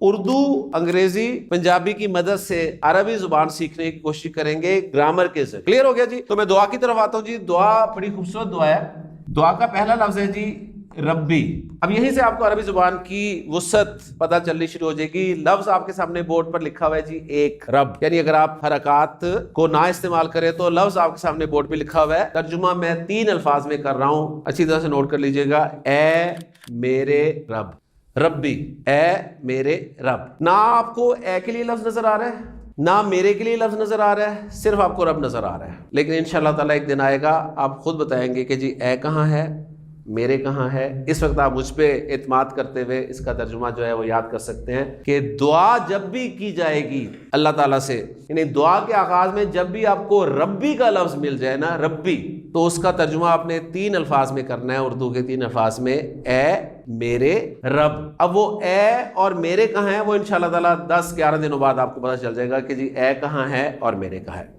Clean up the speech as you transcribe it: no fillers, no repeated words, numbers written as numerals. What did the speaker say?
اردو، انگریزی، پنجابی کی مدد سے عربی زبان سیکھنے کی کوشش کریں گے گرامر کے ذریعے. کلیئر ہو گیا جی؟ تو میں دعا کی طرف آتا ہوں جی. دعا بڑی خوبصورت دعا ہے. دعا کا پہلا لفظ ہے جی ربی. اب یہیں سے آپ کو عربی زبان کی وسعت پتہ چلنی شروع ہو جائے گی. لفظ آپ کے سامنے بورڈ پر لکھا ہوا ہے جی ایک رب، یعنی اگر آپ حرکات کو نہ استعمال کریں تو لفظ آپ کے سامنے بورڈ پہ لکھا ہوا ہے. ترجمہ میں 3 الفاظ میں کر رہا ہوں، اچھی طرح سے نوٹ کر لیجئے گا. اے میرے رب، ربی، اے میرے رب. نہ آپ کو اے کے لیے لفظ نظر آ رہا ہے نہ میرے کے لیے لفظ نظر آ رہا ہے، صرف آپ کو رب نظر آ رہا ہے. لیکن انشاءاللہ تعالیٰ ایک دن آئے گا آپ خود بتائیں گے کہ جی اے کہاں ہے، میرے کہاں ہے. اس وقت آپ مجھ پہ اعتماد کرتے ہوئے اس کا ترجمہ جو ہے وہ یاد کر سکتے ہیں کہ دعا جب بھی کی جائے گی اللہ تعالیٰ سے، یعنی دعا کے آغاز میں جب بھی آپ کو ربی کا لفظ مل جائے نا، ربی، تو اس کا ترجمہ آپ نے 3 الفاظ میں کرنا ہے، اردو کے 3 الفاظ میں. اے میرے رب. اب وہ اے اور میرے کہاں ہے وہ انشاءاللہ تعالیٰ 10-11 دنوں بعد آپ کو پتہ چل جائے گا کہ جی اے کہاں ہے اور میرے کہاں ہے.